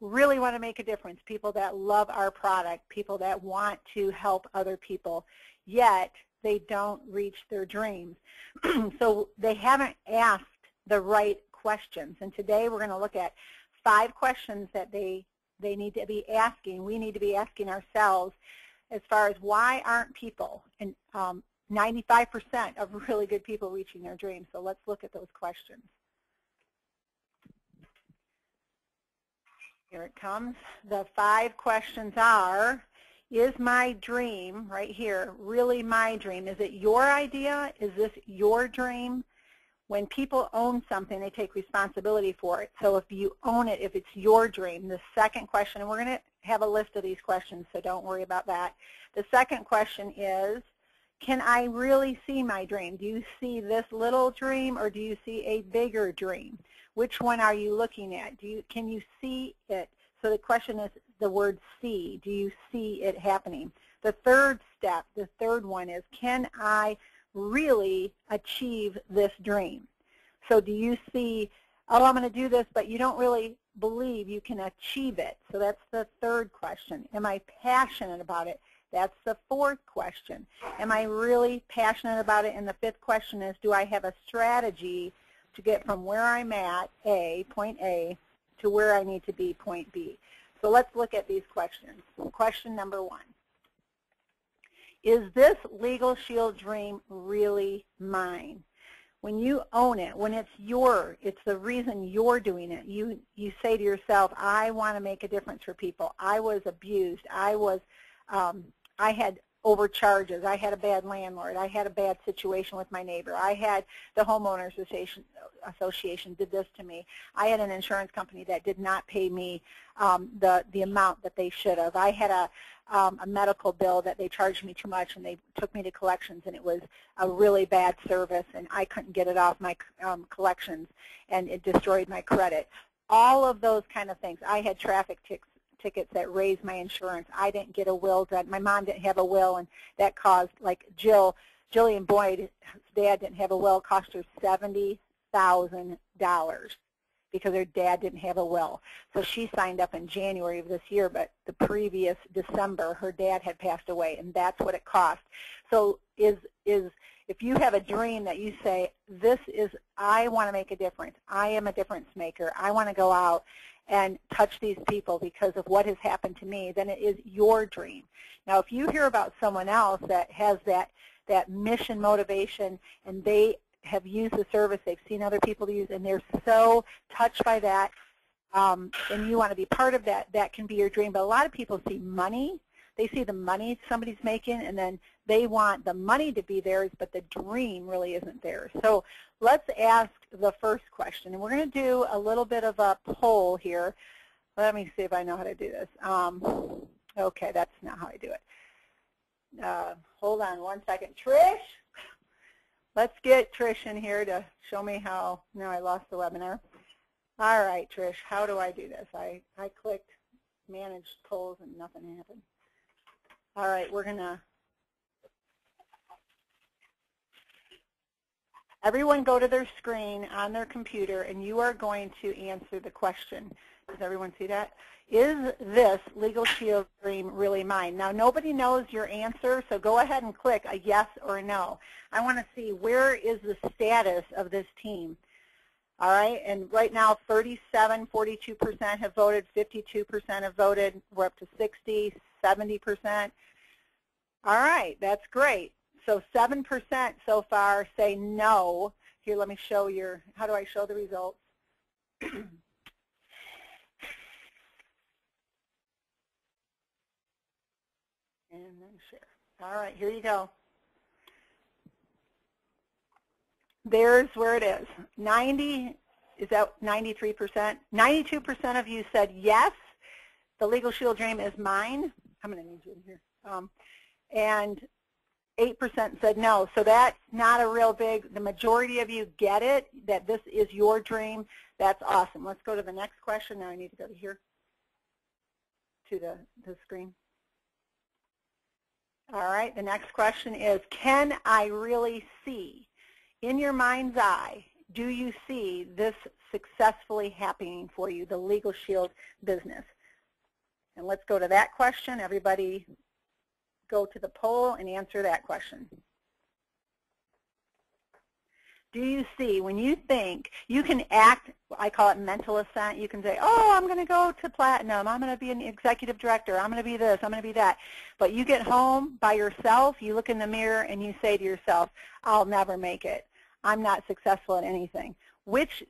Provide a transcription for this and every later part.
really want to make a difference, people that love our product, people that want to help other people, yet they don't reach their dreams. So they haven't asked the right questions. And today we're going to look at 5 questions that they need to be asking, we need to be asking ourselves, as far as why aren't people, and 95% of really good people reaching their dreams. So let's look at those questions. Here it comes. The 5 questions are, is my dream, right here, really my dream? Is it your idea? Is this your dream? When people own something, they take responsibility for it. So if you own it, if it's your dream, the second question, and we're going to have a list of these questions, so don't worry about that. The second question is, can I really see my dream? Do you see this little dream, or do you see a bigger dream? Which one are you looking at? Can you see it? So the question is the word see. Do you see it happening? The third step, the third one is, can I really achieve this dream? So do you see, oh, I'm going to do this, but you don't really believe you can achieve it? So that's the third question. Am I passionate about it? That's the fourth question. Am I really passionate about it? And the fifth question is, do I have a strategy to get from where I'm at, point A, to where I need to be, point B? So let's look at these questions. Question number 1. Is this Legal Shield dream really mine? When you own it, when it's it's the reason you're doing it. You say to yourself, I want to make a difference for people. I was abused. I had overcharges. I had a bad landlord. I had a bad situation with my neighbor. I had the homeowners association did this to me. I had an insurance company that did not pay me the amount that they should have. I had a medical bill that they charged me too much, and they took me to collections, and it was a really bad service, and I couldn't get it off my collections, and it destroyed my credit. All of those kind of things. I had traffic tickets that raised my insurance. I didn't get a will done. My mom didn't have a will, and that caused, like Jillian Boyd's dad didn't have a will, cost her $70,000 because her dad didn't have a will. So she signed up in January of this year, but the previous December her dad had passed away, and that's what it cost. So if you have a dream that you say, I want to make a difference, I am a difference maker, I want to go out and touch these people because of what has happened to me, then it is your dream. Now, if you hear about someone else that has that mission motivation, and they have used the service, they've seen other people use, and they're so touched by that, and you want to be part of that, that can be your dream. But a lot of people see money. They see the money somebody's making, and then they want the money to be theirs, but the dream really isn't theirs. So let's ask the first question. And we're going to do a little bit of a poll here. Let me see if I know how to do this. Okay, that's not how I do it. Hold on one second. Trish? Let's get Trish in here to show me how. No, I lost the webinar. All right, Trish, how do I do this? I clicked manage polls and nothing happened. All right, we're going to, everyone go to their screen on their computer, and you are going to answer the question. Does everyone see that? Is this Legal Shield dream really mine? Now, nobody knows your answer, so go ahead and click a yes or a no. I want to see, where is the status of this team? All right, and right now 42% have voted, 52% have voted. We're up to 60, 70%. All right, that's great. So 7% so far say no. Here, let me show how do I show the results? And then share. All right, here you go. There's where it is. 90, is that 93%? 92% of you said yes, the Legal Shield dream is mine. I'm going to need you in here. And 8% said no. So that's not a real big, the majority of you get it, that this is your dream. That's awesome. Let's go to the next question. Now I need to go to here, to the screen. All right, the next question is, can I really see? In your mind's eye, do you see this successfully happening for you, the Legal Shield business? And let's go to that question. Everybody go to the poll and answer that question. Do you see, when you think, you can act, I call it mental assent. You can say, oh, I'm going to go to platinum. I'm going to be an executive director. I'm going to be this. I'm going to be that. But you get home by yourself, you look in the mirror, and you say to yourself, I'll never make it. I'm not successful at anything. Which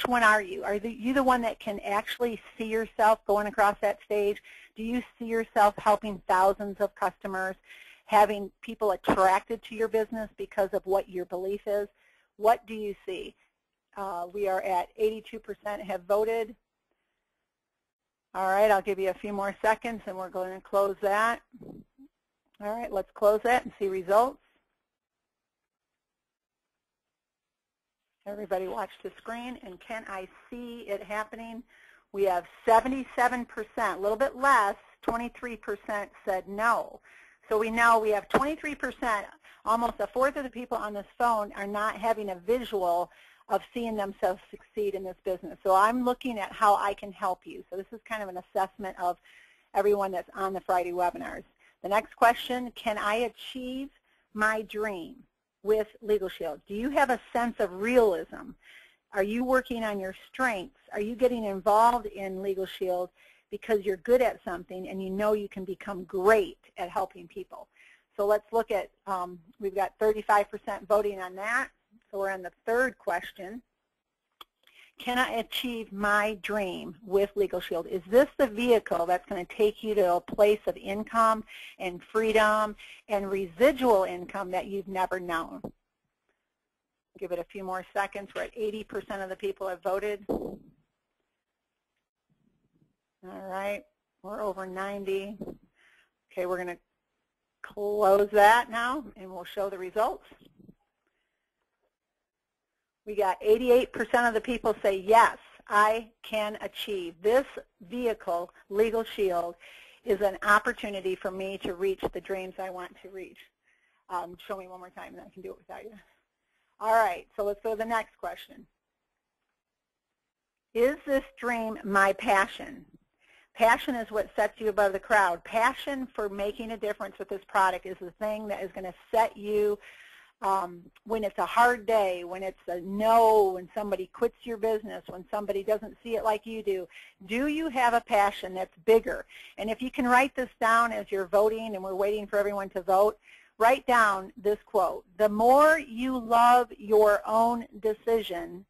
one are you? Are you the one that can actually see yourself going across that stage? Do you see yourself helping thousands of customers, having people attracted to your business because of what your belief is? What do you see? We are at 82% have voted. All right, I'll give you a few more seconds and we're going to close that. All right, let's close that and see results. Everybody watch the screen, and can I see it happening? We have 77%, a little bit less, 23% said no. So we know we have 23%, almost a fourth of the people on this phone are not having a visual of seeing themselves succeed in this business. So I'm looking at how I can help you. So this is kind of an assessment of everyone that's on the Friday webinars. The next question, can I achieve my dream with Legal Shield? Do you have a sense of realism? Are you working on your strengths? Are you getting involved in Legal Shield because you're good at something and you know you can become great at helping people? So let's look at, we've got 35% voting on that. So we're on the third question. Can I achieve my dream with Legal Shield? Is this the vehicle that's going to take you to a place of income and freedom and residual income that you've never known? Give it a few more seconds. We're at 80% of the people have voted. All right, we're over 90. Okay, we're going to close that now and we'll show the results. We got 88% of the people say, yes, I can achieve. This vehicle, Legal Shield, is an opportunity for me to reach the dreams I want to reach. Show me one more time and I can do it without you. All right, so let's go to the next question. Is this dream my passion? Passion is what sets you above the crowd. Passion for making a difference with this product is the thing that is going to set you when it's a hard day, when it's a no, when somebody quits your business, when somebody doesn't see it like you do. Do you have a passion that's bigger? And if you can write this down as you're voting, and we're waiting for everyone to vote, write down this quote: the more you love your own decision,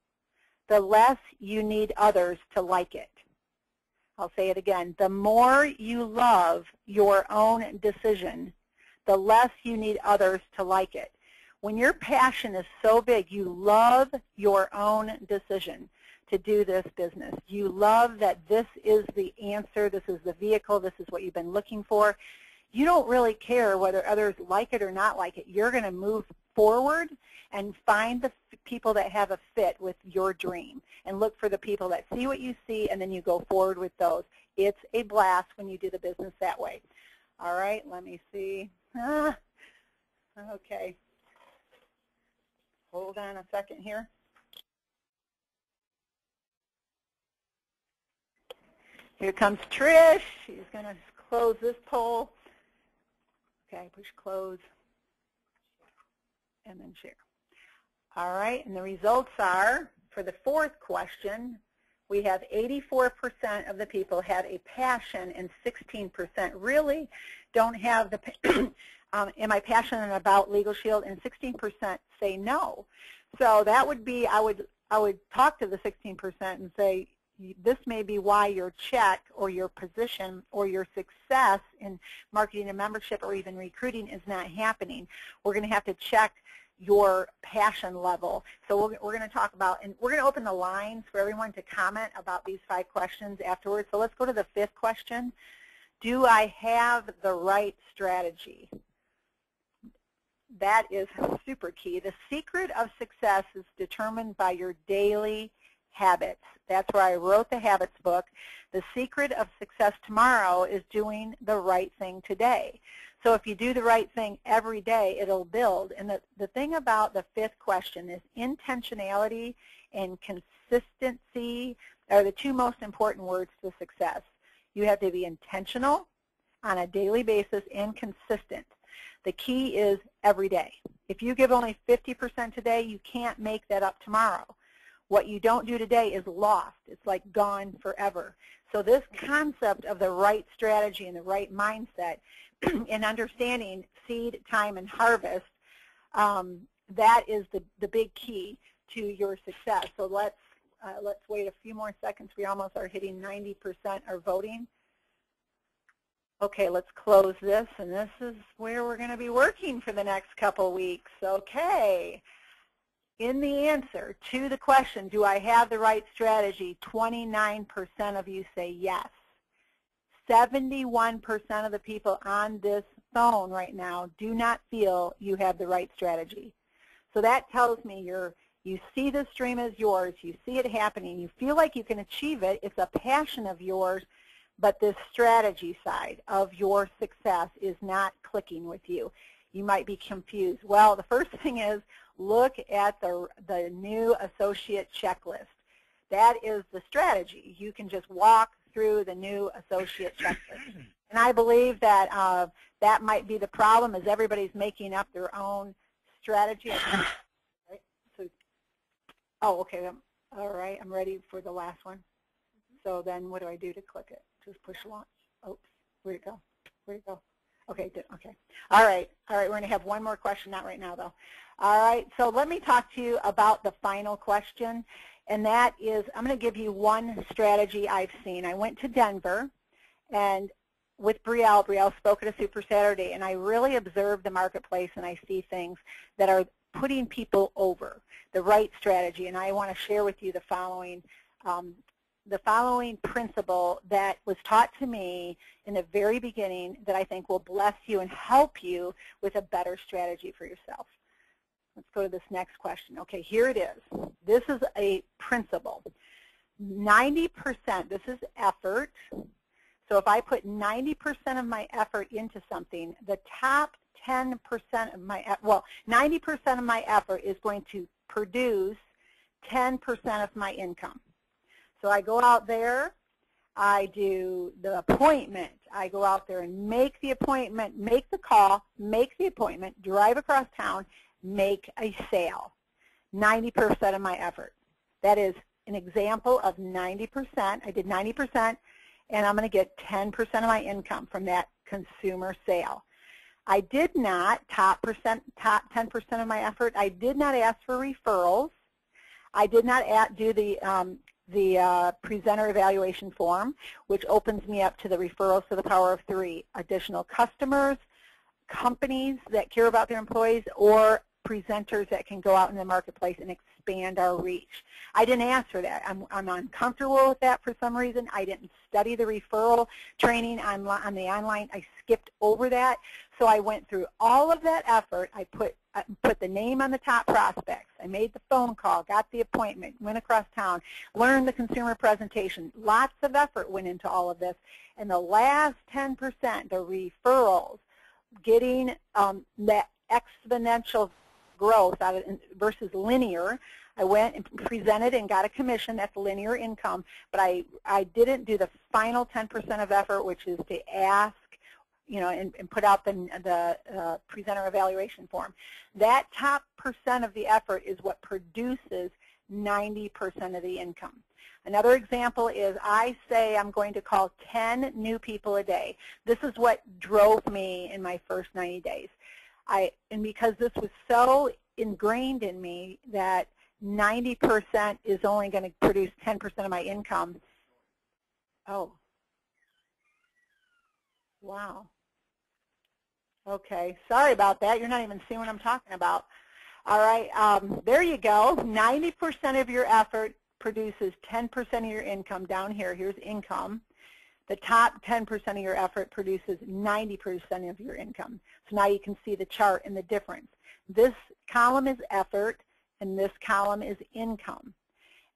the less you need others to like it. I'll say it again. The more you love your own decision, the less you need others to like it. When your passion is so big, you love your own decision to do this business. You love that this is the answer, this is the vehicle, this is what you've been looking for. You don't really care whether others like it or not like it. You're going to move forward and find the people that have a fit with your dream and look for the people that see what you see, and then you go forward with those. It's a blast when you do the business that way. All right, let me see. Okay. Hold on a second here. Here comes Trish. She's going to close this poll. Okay, push close and then share. All right, and the results are, for the fourth question, we have 84% of the people have a passion and 16% really don't have the am I passionate about Legal Shield, and 16% say no. So that would be, I would talk to the 16% and say, this may be why your check or your position or your success in marketing and membership or even recruiting is not happening. We're going to have to check your passion level. So we're going to talk about, and we're going to open the lines for everyone to comment about these 5 questions afterwards. So let's go to the 5th question. Do I have the right strategy? That is super key. The secret of success is determined by your daily habits. That's where I wrote the habits book. The secret of success tomorrow is doing the right thing today. So if you do the right thing every day, it'll build. And the thing about the fifth question is intentionality and consistency are the two most important words to success. You have to be intentional on a daily basis and consistent. The key is every day. If you give only 50% today, you can't make that up tomorrow. What you don't do today is lost. It's like gone forever. So this concept of the right strategy and the right mindset and understanding seed, time, and harvest, that is the big key to your success. So let's wait a few more seconds. We almost are hitting 90% are voting. Okay, let's close this, and this is where we're going to be working for the next couple weeks. Okay. In the answer to the question, do I have the right strategy, 29% of you say yes. 71% of the people on this phone right now do not feel you have the right strategy. So that tells me you see this dream as yours, you see it happening, you feel like you can achieve it, it's a passion of yours, but this strategy side of your success is not clicking with you. You might be confused. Well, the first thing is look at the new associate checklist. That is the strategy. You can just walk through the new associate checklist. And I believe that that might be the problem, is everybody's making up their own strategy. Right? So, oh, okay. All right. I'm ready for the last one. So then what do I do to click it? Just push launch. Oops. Where'd it go? Where'd it go? Okay, good. Okay. All right. All right. We're going to have one more question, not right now, though. All right. So let me talk to you about the final question, and that is I'm going to give you one strategy I've seen. I went to Denver, and with Brielle. Brielle spoke at a Super Saturday, and I really observed the marketplace, and I see things that are putting people over, the right strategy. And I want to share with you the following principle that was taught to me in the very beginning that I think will bless you and help you with a better strategy for yourself. Let's go to this next question. Okay, here it is. This is a principle. 90%, this is effort. So if I put 90% of my effort into something, the top 10% of my, 90% of my effort is going to produce 10% of my income. So I go out there, I do the appointment, I go out there and make the appointment, make the call, make the appointment, drive across town, make a sale. 90% of my effort. That is an example of 90%. I did 90%, and I'm going to get 10% of my income from that consumer sale. I did not, top 10% of my effort, I did not ask for referrals. I did not do the presenter evaluation form, which opens me up to the referrals to the power of 3, additional customers, companies that care about their employees, or presenters that can go out in the marketplace and expand our reach. I didn't ask for that. I'm uncomfortable with that for some reason. I didn't study the referral training on the online. I skipped over that. So I went through all of that effort. I put the name on the top prospects. I made the phone call, got the appointment, went across town, learned the consumer presentation. Lots of effort went into all of this. And the last 10%, the referrals, getting that exponential growth out of, versus linear. I went and presented and got a commission. That's linear income. But I didn't do the final 10% of effort, which is to ask, and put out the presenter evaluation form. That top percent of the effort is what produces 90% of the income. Another example is I say I'm going to call 10 new people a day. This is what drove me in my first 90 days. And because this was so ingrained in me that 90% is only going to produce 10% of my income. Oh. Wow. Okay, sorry about that. You're not even seeing what I'm talking about. All right, there you go. 90% of your effort produces 10% of your income down here. Here's income. The top 10% of your effort produces 90% of your income. So now you can see the chart and the difference. This column is effort, and this column is income.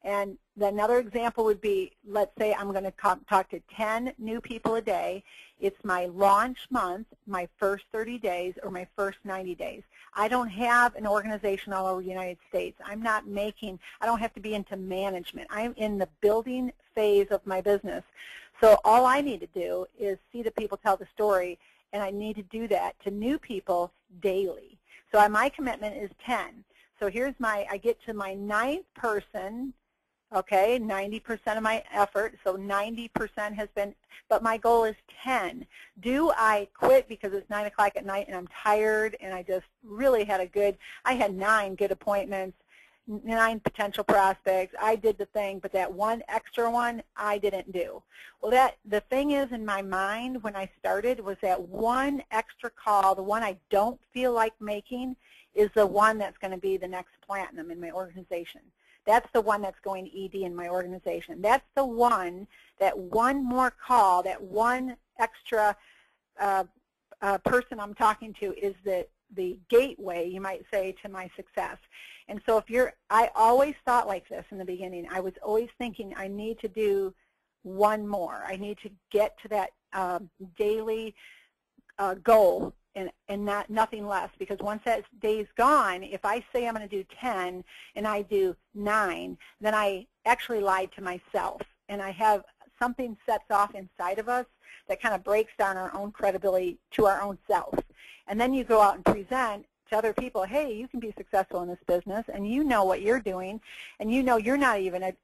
And another example would be, let's say I'm going to talk to 10 new people a day. It's my launch month, my first 30 days, or my first 90 days. I don't have an organization all over the United States. I don't have to be into management. I'm in the building phase of my business. So all I need to do is see the people tell the story, and I need to do that to new people daily. So my commitment is 10. So here's I get to my 9th person. Okay, 90% of my effort, so 90% has been, but my goal is 10. Do I quit because it's 9 o'clock at night and I'm tired and I just really had I had 9 good appointments, 9 potential prospects. I did the thing, but that one extra one I didn't do. Well, the thing is in my mind when I started was that one extra call, the one I don't feel like making, is the one that's going to be the next platinum in my organization. That's the one that's going ED in my organization. That's the one, that one more call, that one extra person I'm talking to is the gateway, you might say, to my success. And so I always thought like this in the beginning. I was always thinking I need to do one more. I need to get to that daily goal. And nothing less, because once that day's gone, if I say I'm going to do 10 and I do 9, then I actually lied to myself. And I have something sets off inside of us that kind of breaks down our own credibility to our own self. And then you go out and present to other people, hey, you can be successful in this business, and you know what you're doing, and you know you're not even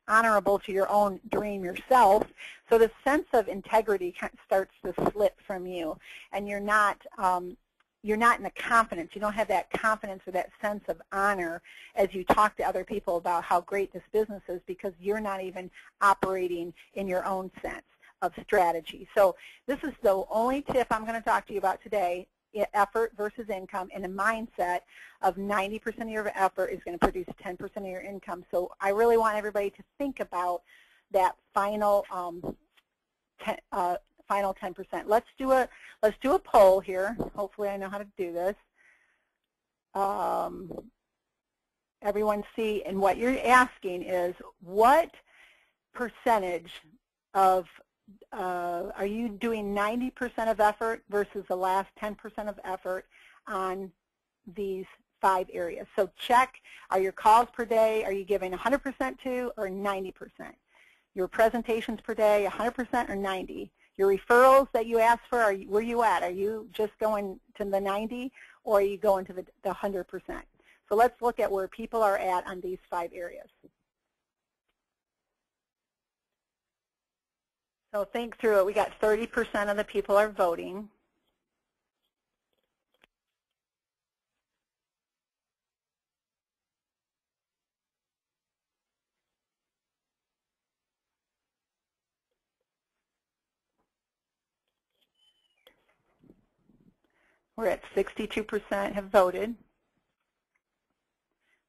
honorable to your own dream yourself. So the sense of integrity starts to slip from you, and you're not in the confidence. You don't have that confidence or that sense of honor as you talk to other people about how great this business is, because you're not even operating in your own sense of strategy. So this is the only tip I'm going to talk to you about today, effort versus income, and a mindset of 90% of your effort is going to produce 10% of your income. So I really want everybody to think about that final 10%. Let's do a poll here. Hopefully I know how to do this. Everyone see, and what you're asking is, what percentage of are you doing 90% of effort versus the last 10% of effort on these 5 areas? So check, are your calls per day, are you giving 100% to, or 90%? Your presentations per day, 100% or 90? Your referrals that you asked for, where are you at? Are you just going to the 90, or are you going to the 100%? So let's look at where people are at on these 5 areas. So think through it. We got 30% of the people are voting. We're at 62% have voted.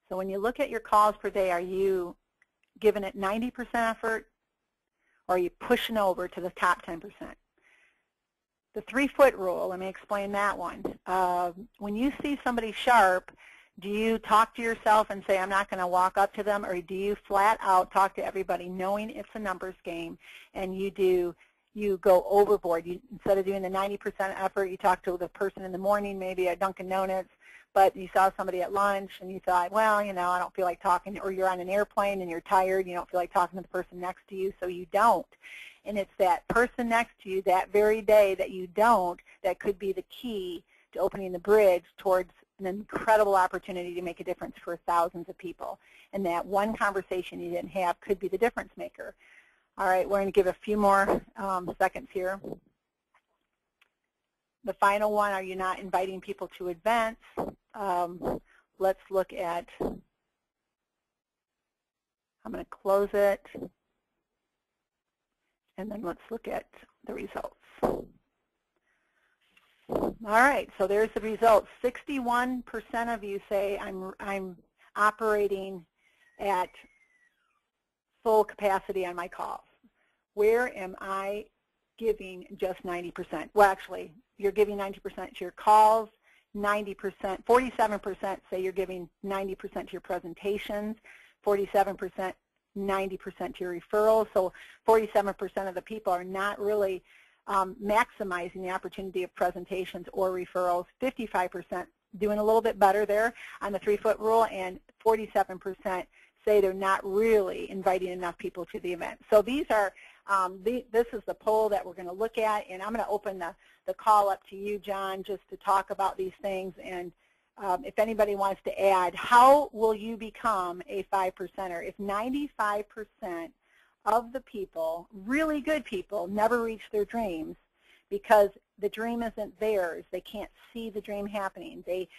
So when you look at your calls per day, are you giving it 90% effort, or are you pushing over to the top 10%? The 3-foot rule, let me explain that one. When you see somebody sharp, do you talk to yourself and say, I'm not going to walk up to them, or do you flat out talk to everybody knowing it's a numbers game, and you go overboard? Instead of doing the 90% effort, you talk to the person in the morning, maybe at Dunkin' Donuts, but you saw somebody at lunch and you thought, well, you know, I don't feel like talking, or you're on an airplane and you're tired, you don't feel like talking to the person next to you, so you don't. And it's that person next to you that very day that you don't that could be the key to opening the bridge towards an incredible opportunity to make a difference for thousands of people. And that one conversation you didn't have could be the difference maker. All right, we're going to give a few more seconds here. The final one, are you not inviting people to events? Let's look at, I'm going to close it, and then let's look at the results. All right, so there's the results. 61% of you say I'm operating at full capacity on my calls. Where am I giving just 90%? Well, actually, you're giving 90% to your calls, 90%, 47% say you're giving 90% to your presentations, 47%, 90% to your referrals. So 47% of the people are not really maximizing the opportunity of presentations or referrals. 55% doing a little bit better there on the 3-foot rule, and 47% say they're not really inviting enough people to the event. So these are, this is the poll that we're going to look at, and I'm going to open the call up to you, John, just to talk about these things. And if anybody wants to add, how will you become a 5%er? If 95% of the people, really good people, never reach their dreams because the dream isn't theirs, they can't see the dream happening, they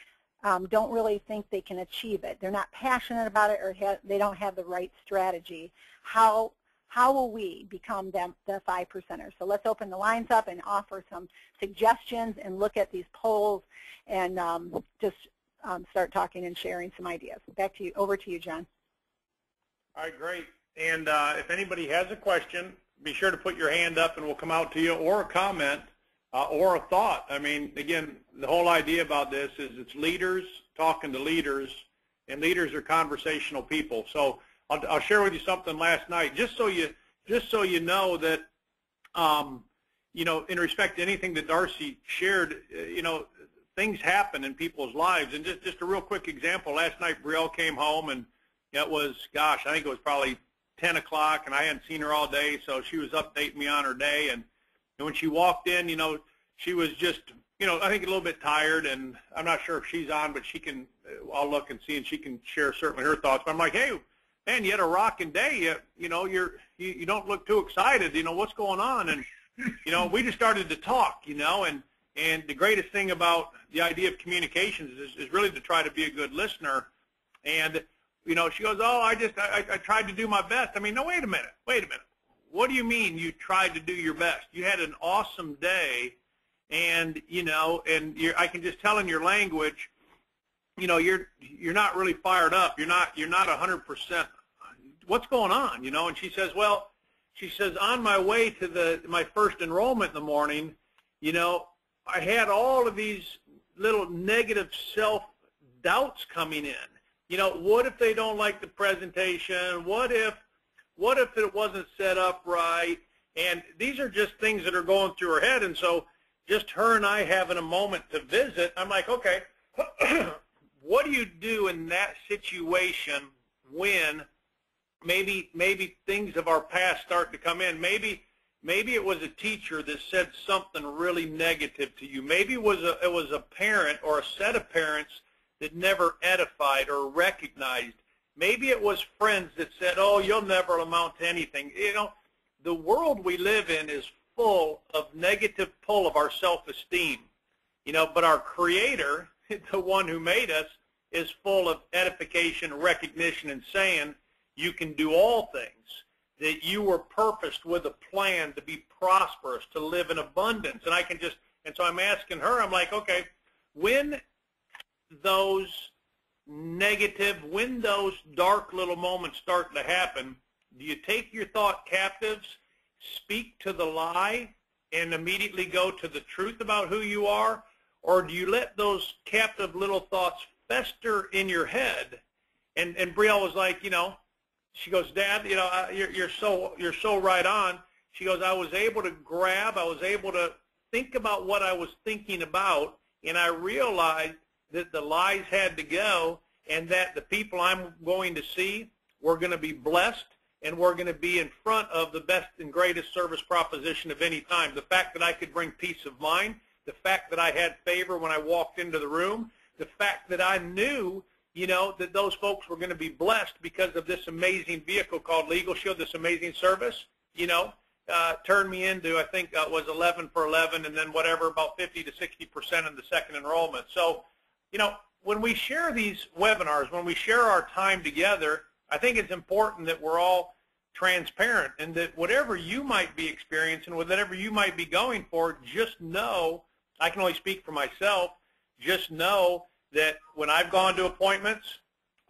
don't really think they can achieve it, they're not passionate about it, or they don't have the right strategy, how will we become the 5%ers? So let's open the lines up and offer some suggestions and look at these polls and just start talking and sharing some ideas. Back to you, over to you, John. All right, great. And if anybody has a question, be sure to put your hand up and we'll come out to you, or a comment or a thought. I mean, again, the whole idea about this is it's leaders talking to leaders, and leaders are conversational people. So I'll share with you something last night, just so you know that, you know, in respect to anything that Darcy shared, you know, things happen in people's lives. And just a real quick example, last night Brielle came home, and it was, gosh, I think it was probably 10 o'clock, and I hadn't seen her all day, so she was updating me on her day. And when she walked in, you know, she was just, you know, I think a little bit tired, and I'm not sure if she's on, but she can, I'll look and see, and she can share certainly her thoughts. But I'm like, hey, man, you had a rocking day. You know, you don't look too excited. You know, what's going on? And, you know, we just started to talk, you know, and the greatest thing about the idea of communications is really to try to be a good listener. And, you know, she goes, oh, I tried to do my best. I mean, no, wait a minute. What do you mean you tried to do your best? You had an awesome day, and, you know, and I can just tell in your language, you know, you're not really fired up. You're not 100%. What's going on, you know? And she says, well, she says, on my way to my first enrollment in the morning, you know, I had all of these little negative self-doubts coming in. You know, what if they don't like the presentation? What if it wasn't set up right? And these are just things that are going through her head. And so just her and I having a moment to visit, I'm like, okay, what do you do in that situation when maybe things of our past start to come in? Maybe it was a teacher that said something really negative to you. Maybe it was a parent or a set of parents that never edified or recognized. Maybe it was friends that said, oh, you'll never amount to anything. You know, the world we live in is full of negative pull of our self-esteem. You know, but our Creator, the one who made us, is full of edification, recognition, and saying you can do all things, that you were purposed with a plan to be prosperous, to live in abundance. And so I'm asking her, I'm like, okay, when those dark little moments start to happen, do you take your thought captives, speak to the lie, and immediately go to the truth about who you are? Or do you let those captive little thoughts fester in your head? And Brielle was like, you know, she goes, Dad, you know, you're so right on. She goes, I was able to think about what I was thinking about, and I realized that the lies had to go, and that the people I'm going to see were going to be blessed, and we're going to be in front of the best and greatest service proposition of any time. The fact that I could bring peace of mind, the fact that I had favor when I walked into the room, the fact that I knew, you know, that those folks were going to be blessed because of this amazing vehicle called Legal Shield, this amazing service, you know, turned me into, I think it was 11 for 11, and then whatever, about 50 to 60% in the second enrollment. So, you know, when we share these webinars, when we share our time together, I think it's important that we're all transparent, and that whatever you might be experiencing, whatever you might be going for, just know, I can only speak for myself, just know that when I've gone to appointments,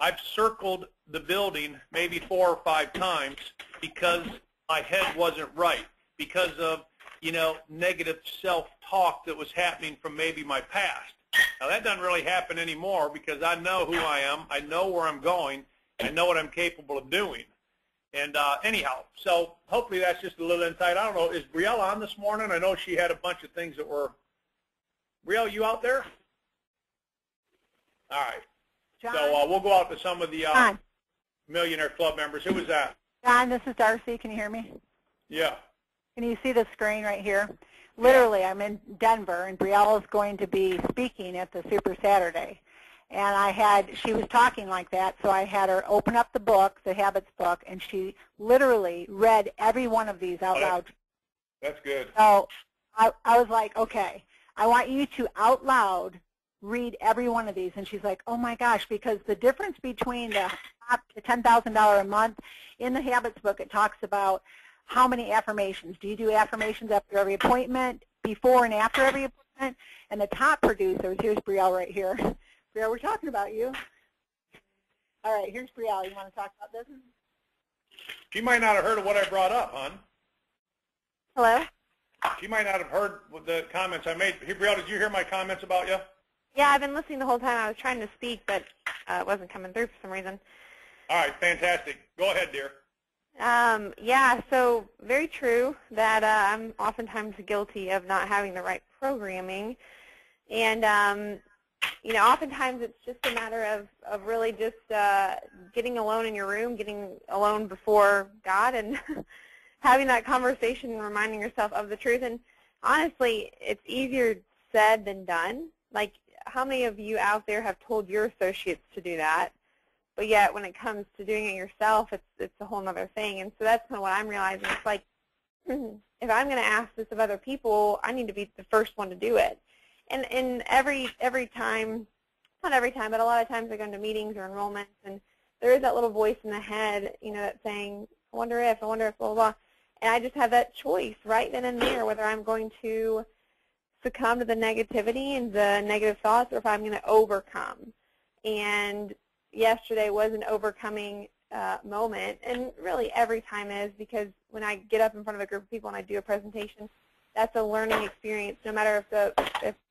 I've circled the building maybe 4 or 5 times because my head wasn't right, because of, you know, negative self-talk that was happening from maybe my past. Now, that doesn't really happen anymore because I know who I am, I know where I'm going, I know what I'm capable of doing. And anyhow, so hopefully that's just a little insight. I don't know, is Brielle on this morning? I know she had a bunch of things that were. Brielle, you out there? All right. John? So we'll go out to some of the Millionaire Club members. Who was that? John, this is Darcy. Can you hear me? Yeah. Can you see the screen right here? Literally, I'm in Denver, and Brielle is going to be speaking at the Super Saturday. And she was talking like that, so I had her open up the book, the Habits book, and she literally read every one of these out loud. That's good. So I was like, okay, I want you to out loud read every one of these. And she's like, oh my gosh, because the difference between the $10,000 a month, in the Habits book, it talks about how many affirmations. Do you do affirmations after every appointment, before and after every appointment? And the top producers, here's Brielle right here. Brielle, we're talking about you. All right, here's Brielle. You want to talk about this? She might not have heard of what I brought up, hon. Hello? She might not have heard the comments I made. Hey, Brielle, did you hear my comments about you? Yeah, I've been listening the whole time. I was trying to speak, but it wasn't coming through for some reason. All right, fantastic. Go ahead, dear. Yeah, so very true that I'm oftentimes guilty of not having the right programming. And, you know, oftentimes it's just a matter of really just getting alone in your room, getting alone before God, and having that conversation and reminding yourself of the truth. And honestly, it's easier said than done. Like, how many of you out there have told your associates to do that? But yet, when it comes to doing it yourself, it's a whole other thing. And so that's kind of what I'm realizing. It's like, if I'm going to ask this of other people, I need to be the first one to do it. And every time, not every time, but a lot of times I go into meetings or enrollments, and there is that little voice in the head, you know, that's saying, I wonder if, blah, blah, blah. And I just have that choice right then and there whether I'm going to succumb to the negativity and the negative thoughts, or if I'm going to overcome. And yesterday was an overcoming moment, and really every time is, because when I get up in front of a group of people and I do a presentation, that's a learning experience. No matter if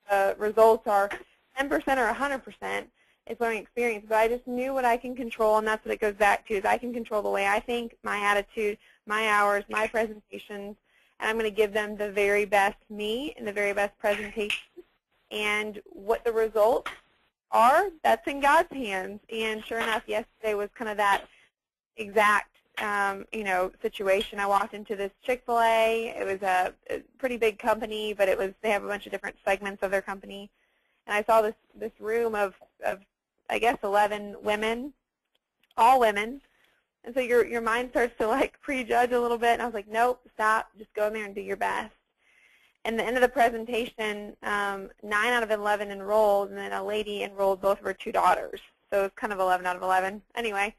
the results are 10% or 100%, it's a learning experience. But I just knew what I can control, and that's what it goes back to, is I can control the way I think, my attitude, my hours, my presentations, and I'm going to give them the very best me and the very best presentation. And what the results are, that's in God's hands. And sure enough, yesterday was kind of that exact you know, situation. I walked into this Chick-fil-A. It was a pretty big company, but they have a bunch of different segments of their company. And I saw this room of I guess 11 women, all women. And so your mind starts to like prejudge a little bit. And I was like, nope, stop, just go in there and do your best. And at the end of the presentation, 9 out of 11 enrolled, and then a lady enrolled both of her 2 daughters. So it was kind of 11 out of 11. Anyway,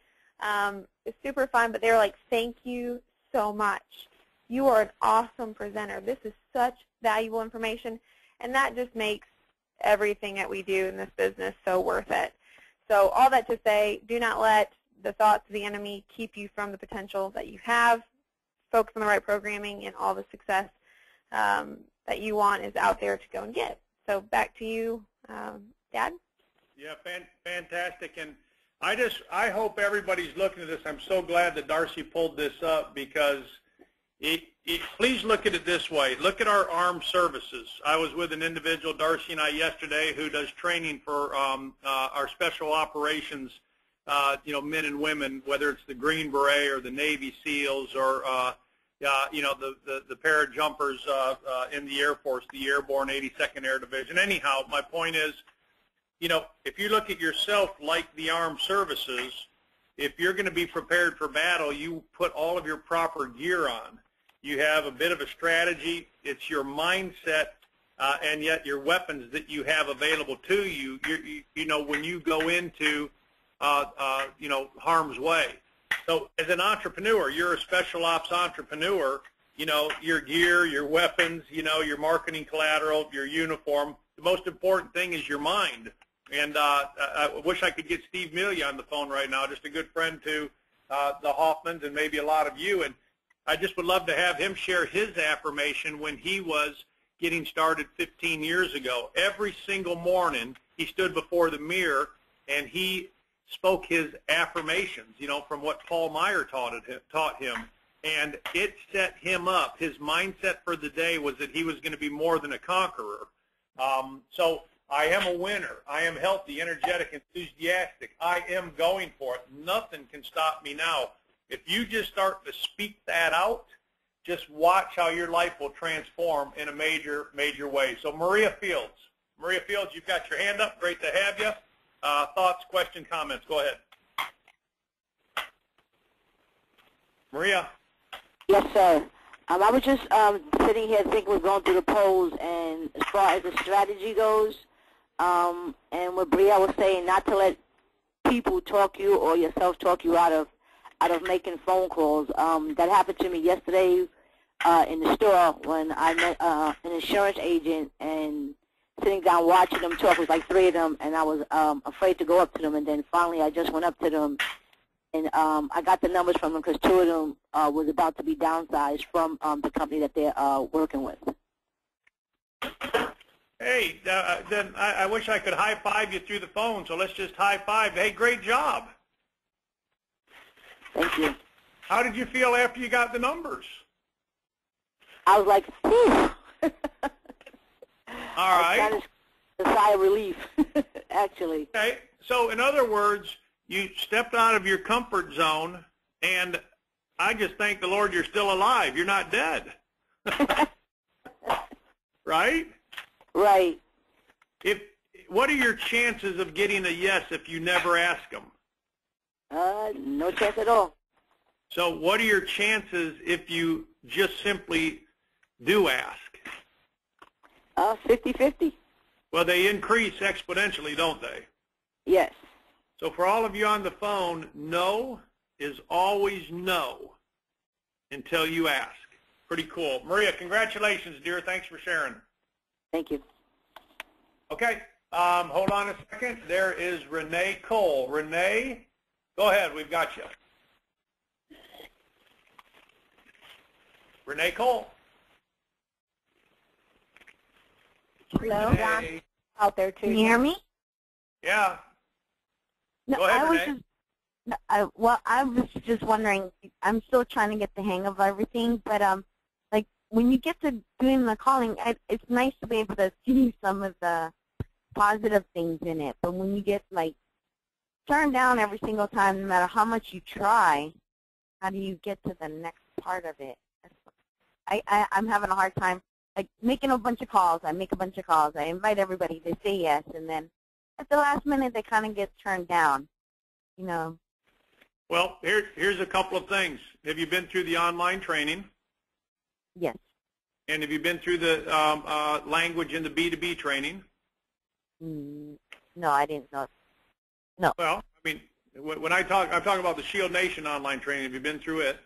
it's super fun, but they were like, thank you so much. You are an awesome presenter. This is such valuable information, and that just makes everything that we do in this business so worth it. So all that to say, do not let the thoughts of the enemy keep you from the potential that you have. Focus on the right programming, and all the success that you want is out there to go and get. So back to you, Dad. Yeah, fantastic. And I hope everybody's looking at this. I'm so glad that Darcy pulled this up, because please look at it this way. Look at our armed services. I was with an individual, Darcy and I, yesterday, who does training for our special operations, you know, men and women, whether it's the Green Beret or the Navy SEALs, or you know, the parajumpers in the Air Force, the Airborne 82nd Air Division. Anyhow, my point is, you know, if you look at yourself like the armed services, if you're going to be prepared for battle, you put all of your proper gear on. You have a bit of a strategy. It's your mindset, and yet your weapons that you have available to you. You know, when you go into you know, harm's way. So as an entrepreneur, you're a special ops entrepreneur. You know, your gear, your weapons, you know, your marketing collateral, your uniform. The most important thing is your mind. And I wish I could get Steve Mealy on the phone right now, just a good friend to the Hoffmans and maybe a lot of you. And I just would love to have him share his affirmation when he was getting started 15 years ago. Every single morning he stood before the mirror and he spoke his affirmations, from what Paul Meyer taught him, and it set him up. His mindset for the day was that he was going to be more than a conqueror. So I am a winner. I am healthy, energetic, enthusiastic. I am going for it. Nothing can stop me now. If you just start to speak that out, just watch how your life will transform in a major, major way. So Maria Fields. Maria Fields, you've got your hand up. Great to have you. Thoughts, questions, comments? Go ahead. Maria. Yes, sir. I was just sitting here thinking we're going through the polls, and as far as the strategy goes, and what Bria was saying, not to let people talk you or yourself talk you out of making phone calls. That happened to me yesterday in the store when I met an insurance agent, and sitting down watching them talk. It was like 3 of them, and I was afraid to go up to them, and then finally I just went up to them, and I got the numbers from them because 2 of them was about to be downsized from the company that they're working with. Hey, then I wish I could high-five you through the phone, so let's just high-five. Hey, great job. Thank you. How did you feel after you got the numbers? I was like, whew. All right. That is a sigh of relief, actually. Okay. So, in other words, you stepped out of your comfort zone, and I just thank the Lord you're still alive. You're not dead. Right? Right. What are your chances of getting a yes if you never ask them? No chance at all. So what are your chances if you just simply do ask? 50-50. Well, they increase exponentially, don't they? Yes. So for all of you on the phone, no is always no until you ask. Pretty cool. Maria, congratulations, dear. Thanks for sharing. Thank you. Okay. Hold on a second. There is Renee Cole. Renee, go ahead. We've got you. Renee Cole. Hello, Renee. out there too. Can you hear me? Yeah. No, Go ahead, I was Renee. I was just wondering. I'm still trying to get the hang of everything, but like when you get to doing the calling, it's nice to be able to see some of the positive things in it. But when you get like turned down every single time, no matter how much you try, how do you get to the next part of it? I'm having a hard time. Like making a bunch of calls. I make a bunch of calls. I invite everybody. They say yes, and then at the last minute they kind of get turned down. You know. Well, here's a couple of things. Have you been through the online training? Yes. And have you been through the language in the B2B training? No, I didn't know. No. Well, I mean, when I'm talking about the ShieldNation online training. Have you been through it?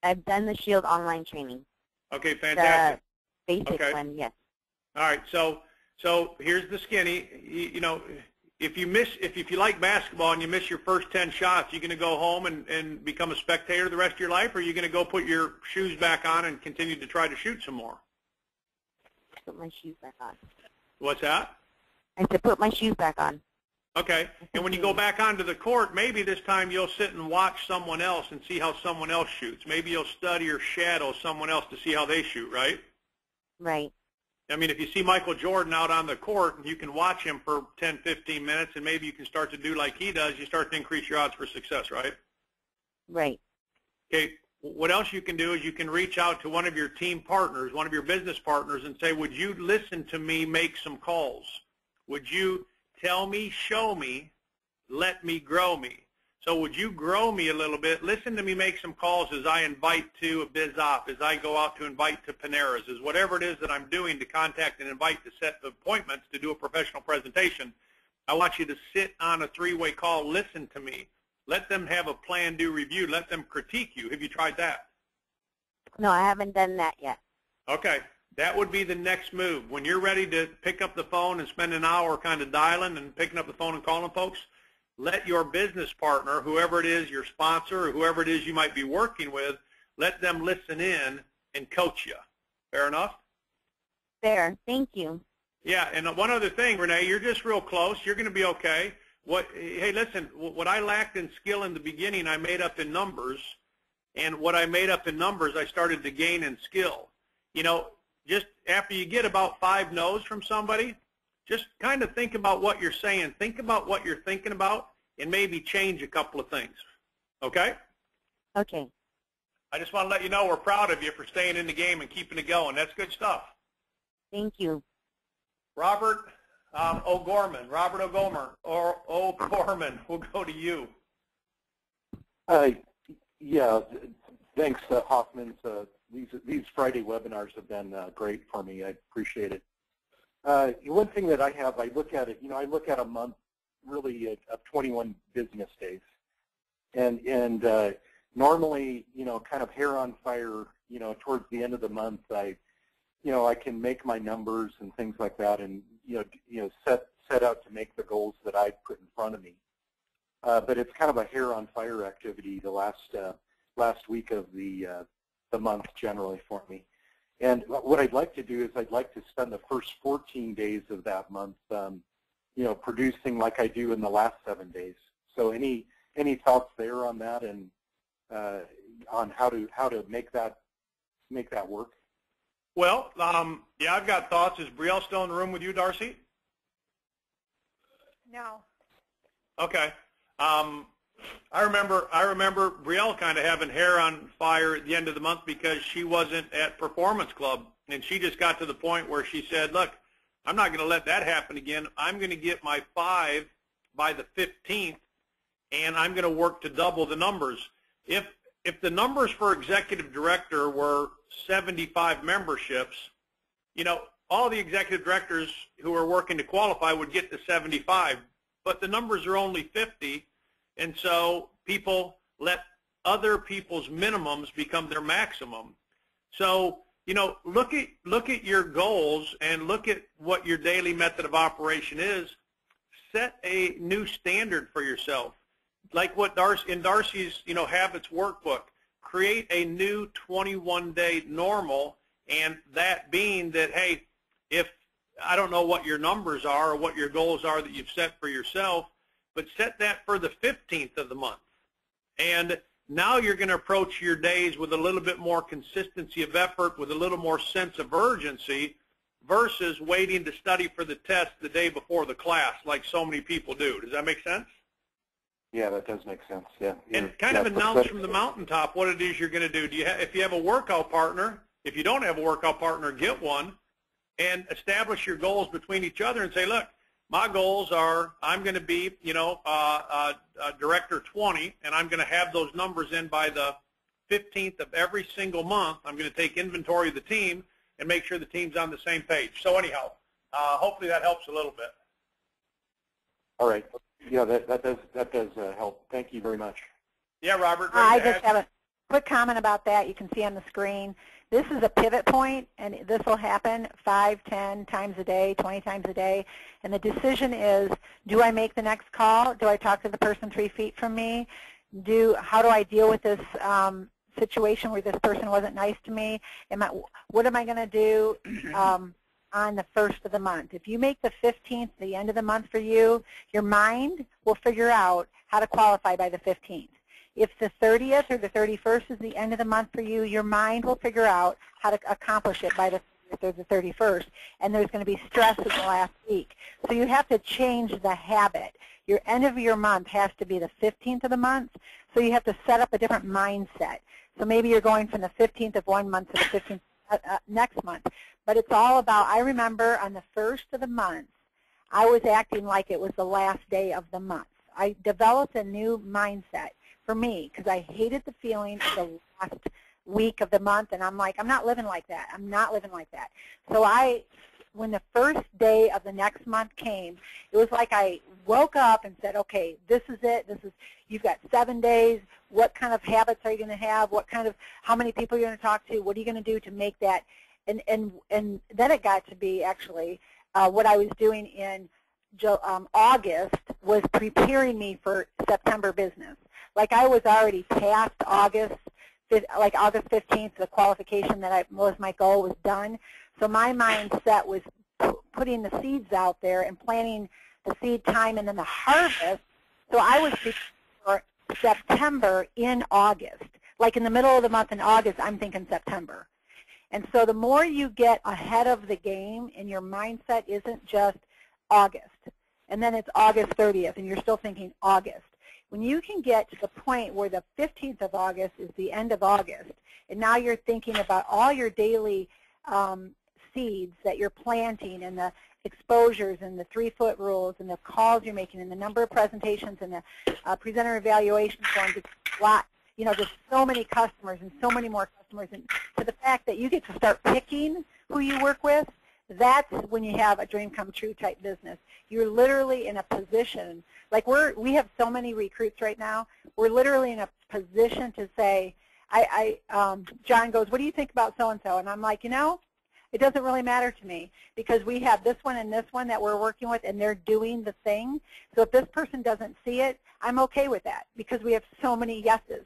I've done the Shield online training. Okay, fantastic. The basic Okay. one, yes. All right, so here's the skinny. You know, if you like basketball and you miss your first 10 shots, you going to go home and become a spectator the rest of your life, or are you going to go put your shoes back on and continue to try to shoot some more? Put my shoes back on. What's that? I said put my shoes back on. Okay, and when you go back onto the court, maybe this time you'll sit and watch someone else and see how someone else shoots. Maybe you'll study or shadow someone else to see how they shoot, right? Right. I mean, if you see Michael Jordan out on the court, you can watch him for 10, 15 minutes, and maybe you can start to do like he does. You start to increase your odds for success, right? Right. Okay, what else you can do is you can reach out to one of your team partners, one of your business partners, and say, would you listen to me make some calls? Would you tell me, show me, let me grow me? So would you grow me a little bit? Listen to me make some calls as I invite to a biz op, as I go out to invite to Panera's, as whatever it is that I'm doing to contact and invite to set appointments to do a professional presentation. I want you to sit on a three-way call, listen to me. Let them have a plan, do review. Let them critique you. Have you tried that? No, I haven't done that yet. Okay. That would be the next move. When you're ready to pick up the phone and spend an hour kind of dialing and picking up the phone and calling folks, let your business partner, whoever it is, your sponsor, or whoever it is you might be working with, let them listen in and coach you. Fair enough? Fair. Thank you. Yeah, and one other thing, Renee, you're just real close. You're going to be okay. Hey, listen, what I lacked in skill in the beginning, I made up in numbers. And what I made up in numbers, I started to gain in skill. You know, just after you get about 5 no's from somebody, just kind of think about what you're saying. Think about what you're thinking about and maybe change a couple of things. Okay? Okay. I just want to let you know we're proud of you for staying in the game and keeping it going. That's good stuff. Thank you. Robert O'Gorman. Robert O'Gorman, we'll go to you. Yeah, thanks, Hoffman. These Friday webinars have been great for me. I appreciate it. One thing that I look at it, you know, I look at a month really of 21 business days. And normally, you know, kind of hair on fire, you know, towards the end of the month, I can make my numbers and things like that, and set out to make the goals that I put in front of me. But it's kind of a hair on fire activity the last week of the month generally for me. And what I'd like to do is I'd like to spend the first 14 days of that month, producing like I do in the last 7 days. So any thoughts there on that, and on how to make that work? Well, yeah, I've got thoughts. Is Brielle still in the room with you, Darcy? No. Okay. I remember Brielle kind of having hair on fire at the end of the month because she wasn't at Performance Club, and she just got to the point where she said, look, I'm not going to let that happen again. I'm going to get my 5 by the 15th, and I'm going to work to double the numbers. If the numbers for executive director were 75 memberships, you know, all the executive directors who are working to qualify would get to 75, but the numbers are only 50, and so people let other people's minimums become their maximum. So, you know, look at your goals and look at what your daily method of operation is. Set a new standard for yourself. Like what in Darcy's, you know, habits workbook, create a new 21-day normal, and that being that, hey, if I don't know what your numbers are or what your goals are that you've set for yourself, but set that for the 15th of the month. And now you're going to approach your days with a little bit more consistency of effort, with a little more sense of urgency, versus waiting to study for the test the day before the class like so many people do. Does that make sense? Yeah, that does make sense. Yeah. And kind of announce from the mountaintop what it is you're going to do. If you have a workout partner, if you don't have a workout partner, get one, and establish your goals between each other and say, look, my goals are I'm going to be, you know, Director 20, and I'm going to have those numbers in by the 15th of every single month. I'm going to take inventory of the team and make sure the team's on the same page. So anyhow, hopefully that helps a little bit. All right. Yeah, that does help. Thank you very much. Yeah, Robert. I just have a quick comment about that. You can see on the screen. This is a pivot point, and this will happen 5, 10 times a day, 20 times a day. And the decision is, do I make the next call? Do I talk to the person 3 feet from me? How do I deal with this situation where this person wasn't nice to me? What am I going to do on the 1st of the month? If you make the 15th the end of the month for you, your mind will figure out how to qualify by the 15th. If the 30th or the 31st is the end of the month for you, your mind will figure out how to accomplish it by the 30th or the 31st, and there's going to be stress in the last week. So you have to change the habit. Your end of your month has to be the 15th of the month, so you have to set up a different mindset. So maybe you're going from the 15th of one month to the 15th next month. But it's all about, I remember on the 1st of the month, I was acting like it was the last day of the month. I developed a new mindset for me because I hated the feeling of the last week of the month, and I'm like, I'm not living like that. I'm not living like that. So when the first day of the next month came, it was like I woke up and said, okay, this is it. You've got 7 days. What kind of habits are you going to have? How many people are you going to talk to? What are you going to do to make that? And then it got to be actually what I was doing in August was preparing me for September business. Like I was already past August, like August 15th, the qualification that was my goal was done. So my mindset was putting the seeds out there and planting the seed time, and then the harvest. So I was preparing for September in August. Like in the middle of the month in August, I'm thinking September. And so the more you get ahead of the game and your mindset isn't just August, and then it's August 30th, and you're still thinking August. When you can get to the point where the 15th of August is the end of August, and now you're thinking about all your daily seeds that you're planting and the exposures and the 3-foot rules and the calls you're making and the number of presentations and the presenter evaluation forms, it's a lot. You know, there's so many customers and so many more customers, and to the fact that you get to start picking who you work with, that's when you have a dream come true type business. You're literally in a position, like we have so many recruits right now, we're literally in a position to say, John goes, what do you think about so-and-so? And I'm like, you know, it doesn't really matter to me because we have this one and this one that we're working with and they're doing the thing. So if this person doesn't see it, I'm okay with that because we have so many yeses.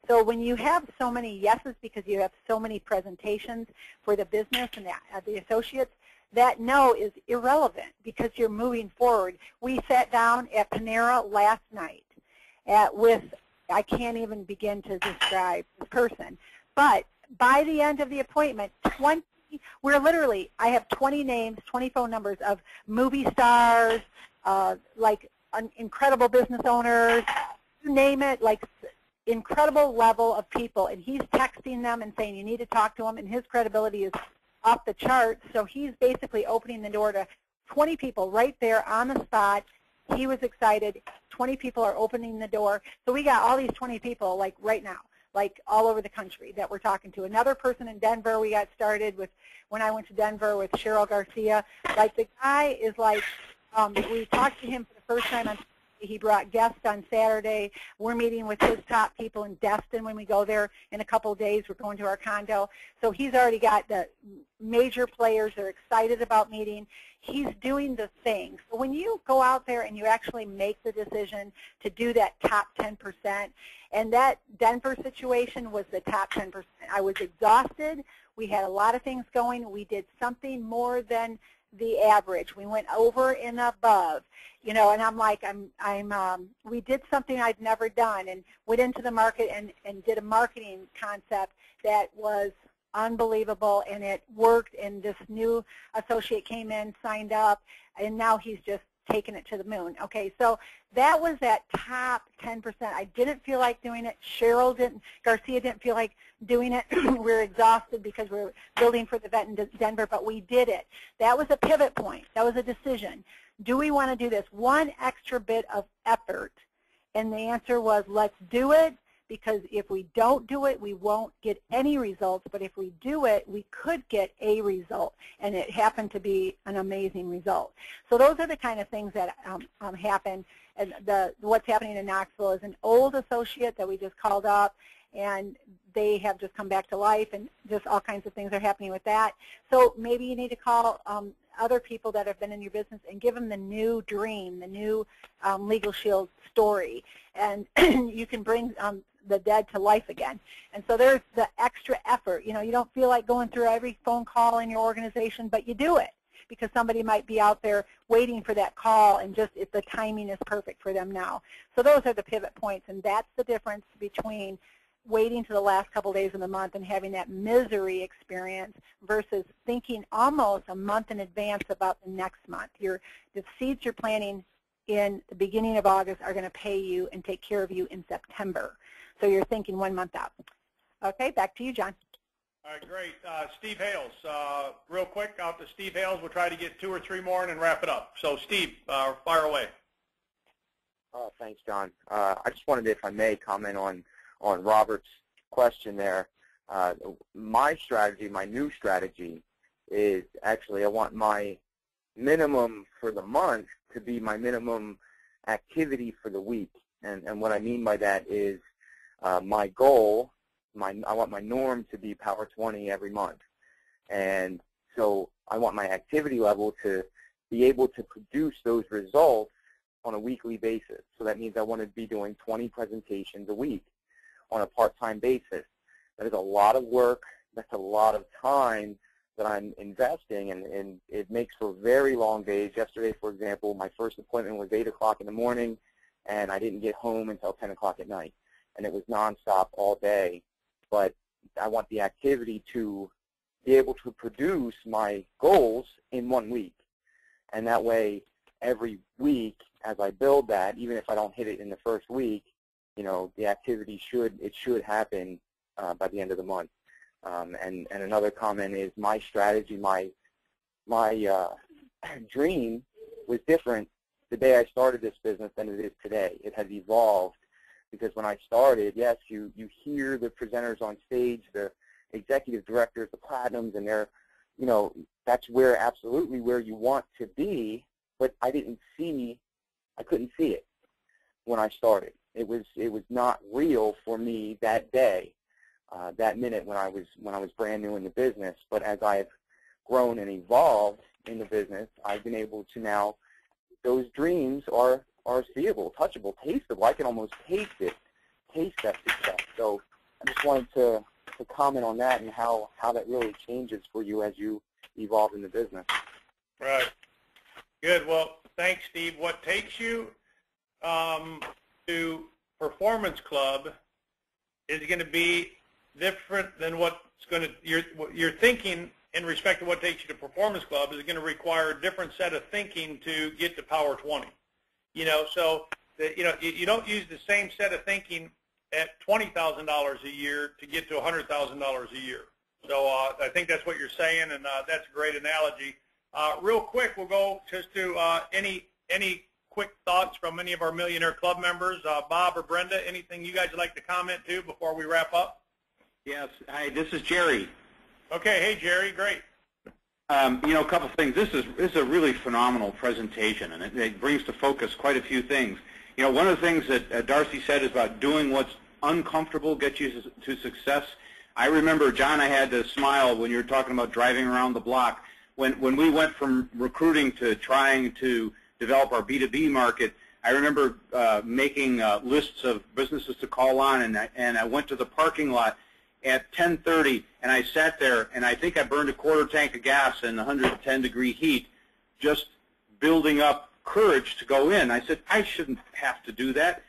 So when you have so many yeses because you have so many presentations for the business and the associates, that no is irrelevant because you're moving forward. We sat down at Panera last night with, I can't even begin to describe the person, but by the end of the appointment, we're literally, I have 20 names, 20 phone numbers of movie stars, like incredible business owners, you name it, like incredible level of people, and he's texting them and saying you need to talk to him, and his credibility is off the charts. So he's basically opening the door to 20 people right there on the spot. He was excited. 20 people are opening the door. So we got all these 20 people like right now, like all over the country that we're talking to. Another person in Denver we got started with when I went to Denver with Cheryl Garcia. Like the guy is like, we talked to him for the first time on he brought guests on Saturday. We're meeting with his top people in Destin when we go there in a couple of days. We're going to our condo. So he's already got the major players. They're excited about meeting. He's doing the thing. So when you go out there and you actually make the decision to do that top 10%, and that Denver situation was the top 10%. I was exhausted. We had a lot of things going. We did something more than the average. We went over and above, you know, and I'm like, we did something I'd never done and went into the market and did a marketing concept that was unbelievable, and it worked, and this new associate came in, signed up, and now he's just taking it to the moon. Okay, so that was that top 10%. I didn't feel like doing it. Garcia didn't feel like doing it. We were exhausted because we were building for the event in Denver, but we did it. That was a pivot point. That was a decision. Do we want to do this one extra bit of effort? And the answer was, let's do it, because if we don't do it, we won't get any results. But if we do it, we could get a result, and it happened to be an amazing result. So those are the kind of things that happen. And what's happening in Knoxville is an old associate that we just called up, and they have just come back to life, and just all kinds of things are happening with that. So maybe you need to call other people that have been in your business and give them the new dream, the new Legal Shield story, and you can bring the dead to life again. And so there's the extra effort. You know, you don't feel like going through every phone call in your organization, but you do it because somebody might be out there waiting for that call, and just if the timing is perfect for them now. So those are the pivot points, and that's the difference between waiting to the last couple days of the month and having that misery experience versus thinking almost a month in advance about the next month. The seeds you're planting in the beginning of August are going to pay you and take care of you in September. So you're thinking 1 month out. Okay, back to you, John. All right, great. Steve Hales, real quick, out to Steve Hales. We'll try to get 2 or 3 more and then wrap it up. So Steve, fire away. Thanks, John. I just wanted to, if I may, comment on Robert's question there. My strategy, my new strategy, is actually I want my minimum for the month to be my minimum activity for the week. And what I mean by that is my goal, I want my norm to be Power 20 every month. And so I want my activity level to be able to produce those results on a weekly basis. So that means I want to be doing 20 presentations a week on a part-time basis. That is a lot of work. That's a lot of time I'm investing, and it makes for very long days. Yesterday, for example, my first appointment was 8 o'clock in the morning, and I didn't get home until 10 o'clock at night, and it was nonstop all day. But I want the activity to be able to produce my goals in 1 week, and that way every week as I build that, even if I don't hit it in the first week, you know, the activity should happen by the end of the month. And another comment is my strategy, my dream was different the day I started this business than it is today. It has evolved, because when I started, yes, you hear the presenters on stage, the executive directors, the platinums, and they're, you know, that's where absolutely where you want to be, but I couldn't see it when I started. It was not real for me that day, that minute when I was brand new in the business. But as I've grown and evolved in the business, I've been able to now, those dreams are seeable, touchable, tasteable. I can almost taste it, taste that success. So I just wanted to comment on that and how that really changes for you as you evolve in the business. Right. Good. Well, thanks, Steve. What takes you to Performance Club is going to be different than what's going to your thinking in respect to what takes you to Performance Club is going to require a different set of thinking to get to Power 20. You know, so you don't use the same set of thinking at $20,000 a year to get to $100,000 a year. So I think that's what you're saying, and that's a great analogy. Real quick, we'll go just to any quick thoughts from any of our Millionaire Club members. Bob or Brenda, anything you guys would like to comment to before we wrap up? Yes. Hi, this is Jerry. Okay. Hey, Jerry. Great. You know, a couple things. This is a really phenomenal presentation, and it brings to focus quite a few things. You know, one of the things that Darcy said is about doing what's uncomfortable gets you to success. I remember, John, I had to smile when you were talking about driving around the block. When we went from recruiting to trying to develop our B2B market, I remember making lists of businesses to call on, and I went to the parking lot at 10:30, and I sat there, and I think I burned a quarter tank of gas in 110-degree heat, just building up courage to go in. I said, I shouldn't have to do that,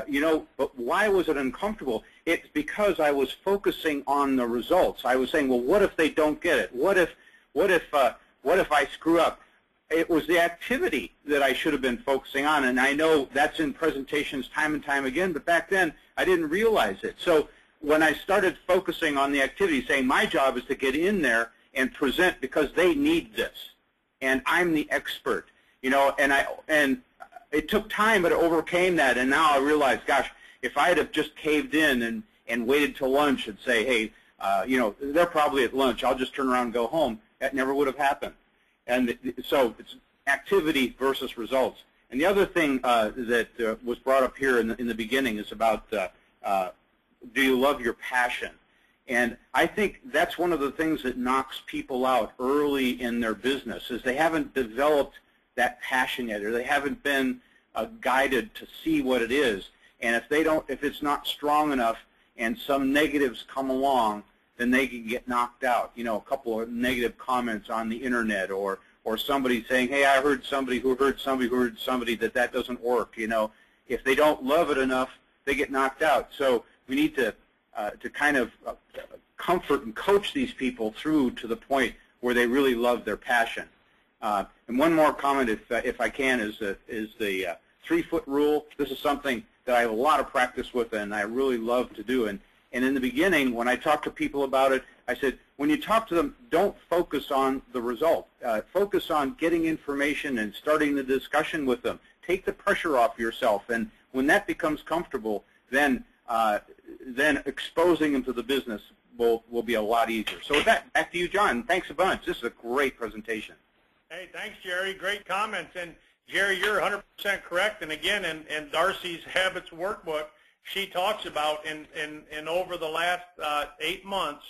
you know, but why was it uncomfortable? It's because I was focusing on the results. I was saying, well, what if they don't get it? What if I screw up? It was the activity that I should have been focusing on, and I know that's in presentations time and time again, but back then I didn't realize it. So when I started focusing on the activity, saying my job is to get in there and present because they need this, and I'm the expert, you know, and it took time, but it overcame that, and now I realize, gosh, if I had have just caved in and waited till lunch and say, hey, you know, they're probably at lunch, I'll just turn around and go home, that never would have happened. And so it's activity versus results. And the other thing that was brought up here in the beginning is about do you love your passion? And I think that's one of the things that knocks people out early in their business is they haven't developed that passion yet, or they haven't been guided to see what it is. And if it's not strong enough and some negatives come along, then they can get knocked out. You know, a couple of negative comments on the internet, or somebody saying, hey, I heard somebody who heard somebody who heard somebody that doesn't work. You know, if they don't love it enough, they get knocked out. So we need to kind of comfort and coach these people through to the point where they really love their passion. And one more comment, if I can, is the 3-foot rule. This is something that I have a lot of practice with, and I really love to do. And in the beginning, when I talked to people about it, I said, when you talk to them, don't focus on the result. Focus on getting information and starting the discussion with them. Take the pressure off yourself, and when that becomes comfortable, then exposing them to the business will be a lot easier. So with that, back to you, John. Thanks a bunch. This is a great presentation. Hey, thanks, Jerry. Great comments. And Jerry, you're 100% correct. And again, in Darcy's Habits Workbook, she talks about in over the last 8 months,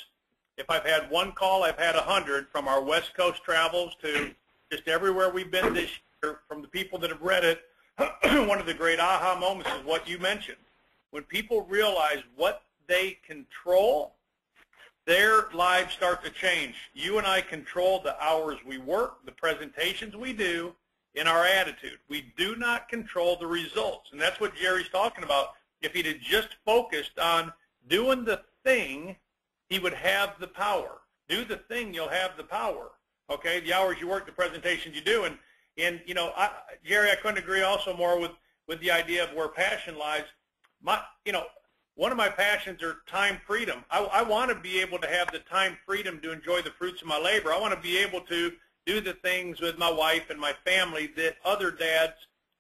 if I've had one call, I've had 100 from our West Coast travels to just everywhere we've been this year, from the people that have read it. One of the great aha moments is what you mentioned. When people realize what they control, their lives start to change. You and I control the hours we work, the presentations we do, and our attitude. We do not control the results, and that's what Jerry's talking about. If he'd have just focused on doing the thing, he would have the power. Do the thing, you'll have the power. Okay, the hours you work, the presentations you do, and you know, Jerry, I couldn't agree also more with the idea of where passion lies. One of my passions are time freedom. I want to be able to have the time freedom to enjoy the fruits of my labor. I want to be able to do the things with my wife and my family that other dads,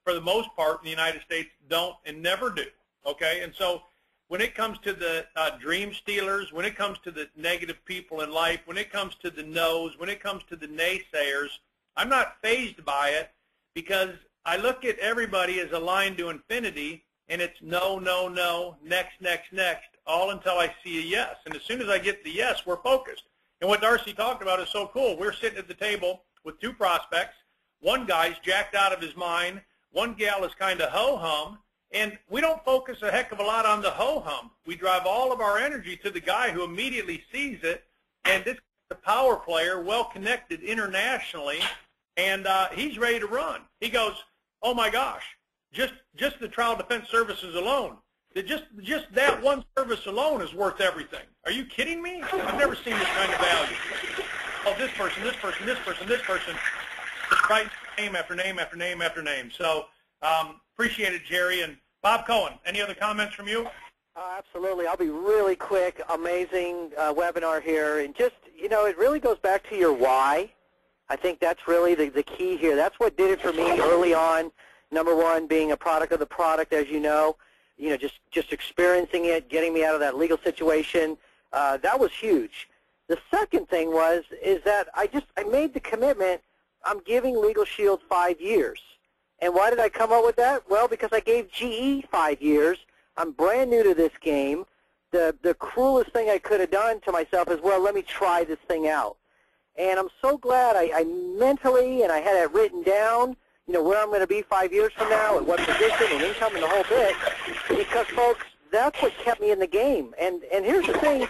for the most part in the United States, don't and never do. Okay, and so when it comes to the dream stealers, when it comes to the negative people in life, when it comes to the no's, when it comes to the naysayers, I'm not fazed by it, because I look at everybody as a line to infinity, and it's no, no, no, next, next, next, all until I see a yes. And as soon as I get the yes, we're focused. And what Darcy talked about is so cool. We're sitting at the table with two prospects. One guy's jacked out of his mind. One gal is kind of ho-hum. And we don't focus a heck of a lot on the ho-hum. We drive all of our energy to the guy who immediately sees it. And this is a power player, well-connected internationally, and he's ready to run. He goes, oh, my gosh, just the trial defense services alone, just that one service alone is worth everything. Are you kidding me? I've never seen this kind of value. Oh, this person, this person, this person, this person. Just write name after name after name after name. So appreciate it, Jerry. And Bob Cohen, any other comments from you? Absolutely. I'll be really quick. Amazing webinar here. And just, you know, it really goes back to your why. I think that's really the key here. That's what did it for me early on. Number one, being a product of the product, as you know, just experiencing it, getting me out of that legal situation. That was huge. The second thing is that I made the commitment. I'm giving Legal Shield 5 years. And why did I come up with that? Well, because I gave GE 5 years. I'm brand new to this game. The cruelest thing I could have done to myself is, well, let me try this thing out. And I'm so glad I mentally, and I had it written down, you know, where I'm going to be 5 years from now, and what position, and income, and the whole bit. Because, folks, that's what kept me in the game. And here's the thing,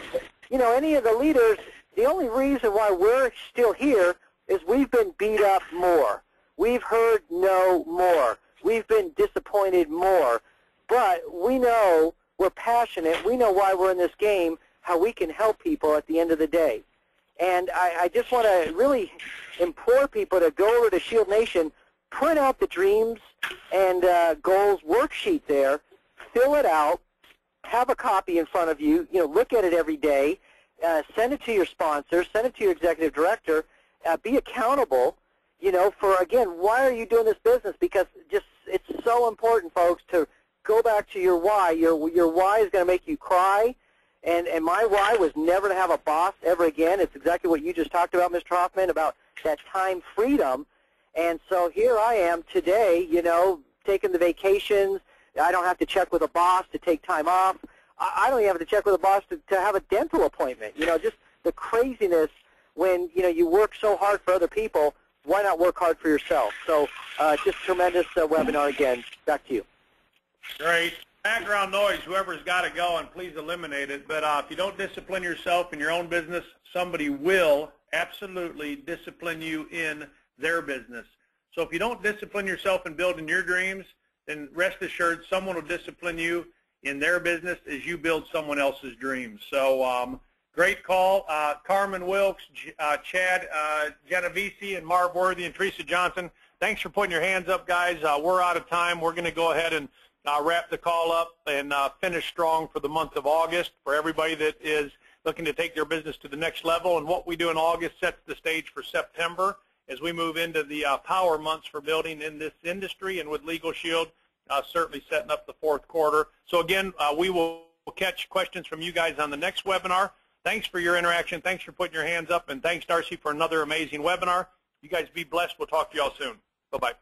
you know, any of the leaders, the only reason why we're still here is we've been beat up more. We've heard no more. We've been disappointed more. But we know we're passionate. We know why we're in this game, how we can help people at the end of the day. And I just want to really implore people to go over to Shield Nation, print out the dreams and goals worksheet there, fill it out, have a copy in front of you, look at it every day, send it to your sponsor, send it to your executive director, be accountable, for, again, why are you doing this business? Because it's so important, folks, to go back to your why. Your why is going to make you cry. And my why was never to have a boss ever again. It's exactly what you just talked about, Mr. Hoffman, about that time freedom. And so here I am today, taking the vacations. I don't have to check with a boss to take time off. I don't even have to check with a boss to have a dental appointment. Just the craziness when, you work so hard for other people. Why not work hard for yourself? So just tremendous webinar again. Back to you. Great. Background noise, whoever's got it going, please eliminate it. But if you don't discipline yourself in your own business, somebody will absolutely discipline you in their business. So if you don't discipline yourself in building your dreams, then rest assured someone will discipline you in their business as you build someone else's dreams. So great call. Carmen Wilkes, Chad Genovese, and Marv Worthy, and Teresa Johnson, thanks for putting your hands up, guys. We're out of time. We're going to go ahead and wrap the call up and finish strong for the month of August for everybody that is looking to take their business to the next level. And what we do in August sets the stage for September as we move into the power months for building in this industry, and with Legal Shield certainly setting up the fourth quarter. So again, we will catch questions from you guys on the next webinar. Thanks for your interaction. Thanks for putting your hands up. And thanks, Darcy, for another amazing webinar. You guys be blessed. We'll talk to you all soon. Bye-bye.